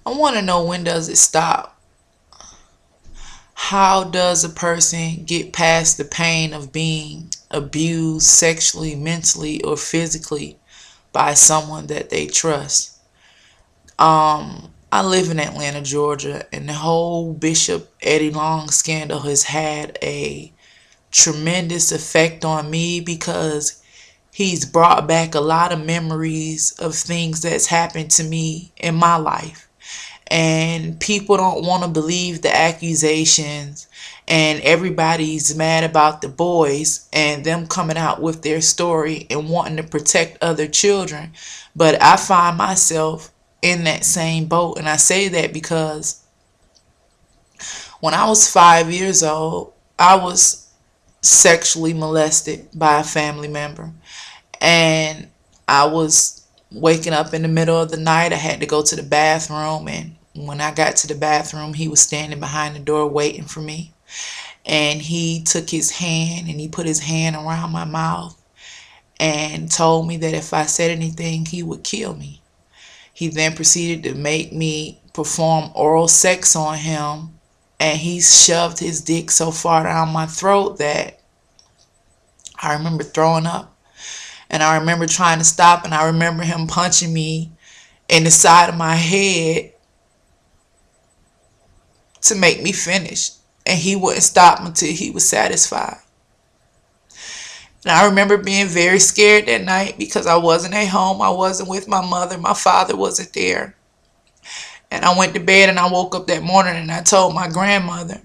I want to know, when does it stop? How does a person get past the pain of being abused sexually, mentally, or physically by someone that they trust? I live in Atlanta, Georgia, and the whole Bishop Eddie Long scandal has had a tremendous effect on me because he's brought back a lot of memories of things that's happened to me in my life. And people don't want to believe the accusations, and everybody's mad about the boys and them coming out with their story and wanting to protect other children. But I find myself in that same boat, and I say that because when I was 5 years old, I was sexually molested by a family member, and I was waking up in the middle of the night. I had to go to the bathroom, and when I got to the bathroom, he was standing behind the door waiting for me, and he took his hand and he put his hand around my mouth and told me that if I said anything, he would kill me. He then proceeded to make me perform oral sex on him, and he shoved his dick so far down my throat that I remember throwing up. And I remember trying to stop, and I remember him punching me in the side of my head to make me finish. And he wouldn't stop until he was satisfied. And I remember being very scared that night because I wasn't at home. I wasn't with my mother. My father wasn't there. And I went to bed, and I woke up that morning and I told my grandmother.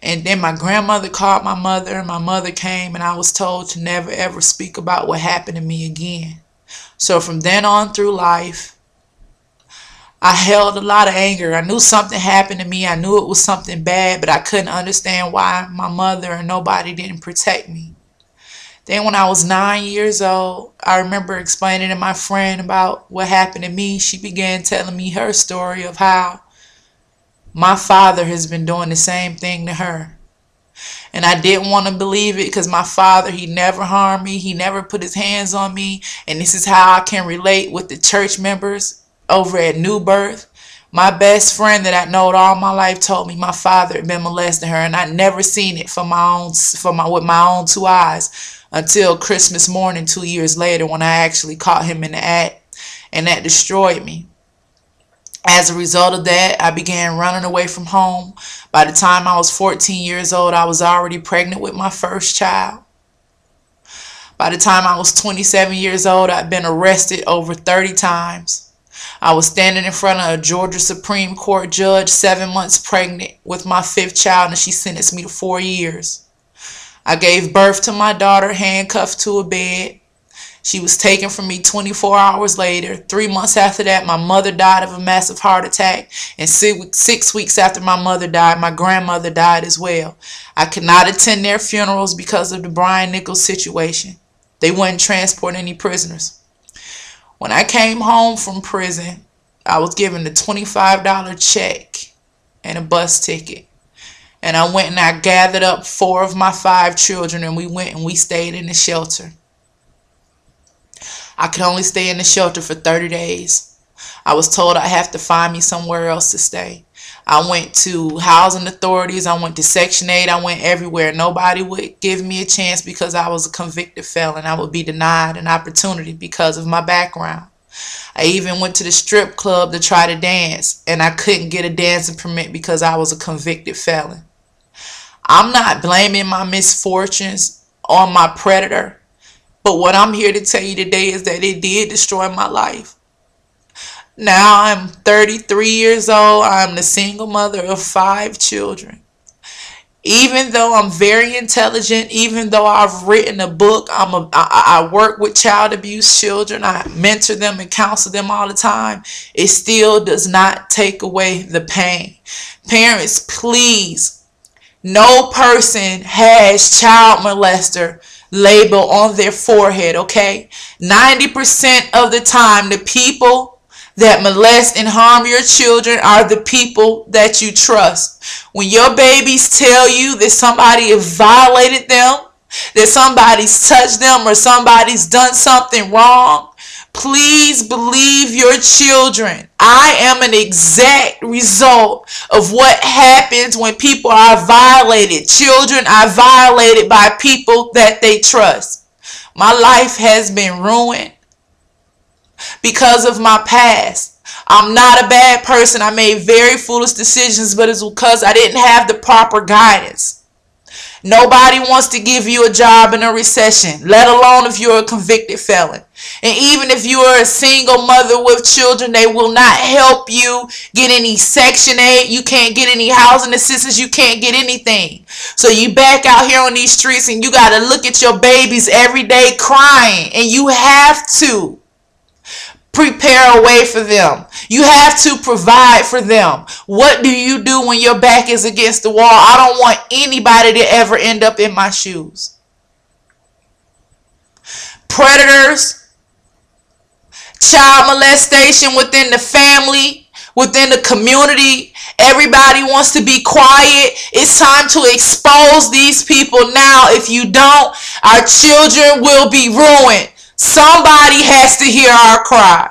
And then my grandmother called my mother, and my mother came, and I was told to never ever speak about what happened to me again. So from then on through life, I held a lot of anger. I knew something happened to me. I knew it was something bad, but I couldn't understand why my mother and nobody didn't protect me. Then when I was 9 years old, I remember explaining to my friend about what happened to me. She began telling me her story of how my father has been doing the same thing to her. And I didn't want to believe it because my father, he never harmed me. He never put his hands on me. And this is how I can relate with the church members over at New Birth. My best friend that I knowed all my life told me my father had been molesting her, and I'd never seen it with my own two eyes until Christmas morning 2 years later, when I actually caught him in the act, and that destroyed me. As a result of that, I began running away from home. By the time I was 14 years old, I was already pregnant with my first child. By the time I was 27 years old, I'd been arrested over 30 times. I was standing in front of a Georgia Supreme Court judge, 7 months pregnant with my 5th child, and she sentenced me to 4 years. I gave birth to my daughter handcuffed to a bed. She was taken from me 24 hours later. 3 months after that, my mother died of a massive heart attack. And 6 weeks after my mother died, my grandmother died as well. I could not attend their funerals because of the Brian Nichols situation. They wouldn't transport any prisoners. When I came home from prison, I was given a $25 check and a bus ticket. And I went and I gathered up 4 of my 5 children, and we went and we stayed in the shelter. I could only stay in the shelter for 30 days. I was told I have to find me somewhere else to stay. I went to housing authorities. I went to Section 8. I went everywhere. Nobody would give me a chance because I was a convicted felon. I would be denied an opportunity because of my background. I even went to the strip club to try to dance, and I couldn't get a dancing permit because I was a convicted felon. I'm not blaming my misfortunes on my predator, but what I'm here to tell you today is that it did destroy my life. Now I'm 33 years old. I'm the single mother of 5 children. Even though I'm very intelligent, even though I've written a book, I work with child abuse children. I mentor them and counsel them all the time. It still does not take away the pain. Parents, please. No person has child molester label on their forehead, okay? 90% of the time, the people that molest and harm your children are the people that you trust. When your babies tell you that somebody has violated them, that somebody's touched them, or somebody's done something wrong, Please believe your children. I am an exact result of what happens when people are violated. Children are violated by people that they trust. My life has been ruined because of my past. I'm not a bad person. I made very foolish decisions, but it's because I didn't have the proper guidance. Nobody wants to give you a job in a recession, let alone if you're a convicted felon. And even if you are a single mother with children, they will not help you get any Section 8. You can't get any housing assistance. You can't get anything. So you back out here on these streets and you got to look at your babies every day crying. And you have to prepare a way for them. You have to provide for them. What do you do when your back is against the wall? I don't want anybody to ever end up in my shoes. Predators, child molestation within the family, within the community. Everybody wants to be quiet. It's time to expose these people now. If you don't, our children will be ruined. Somebody has to hear our cry.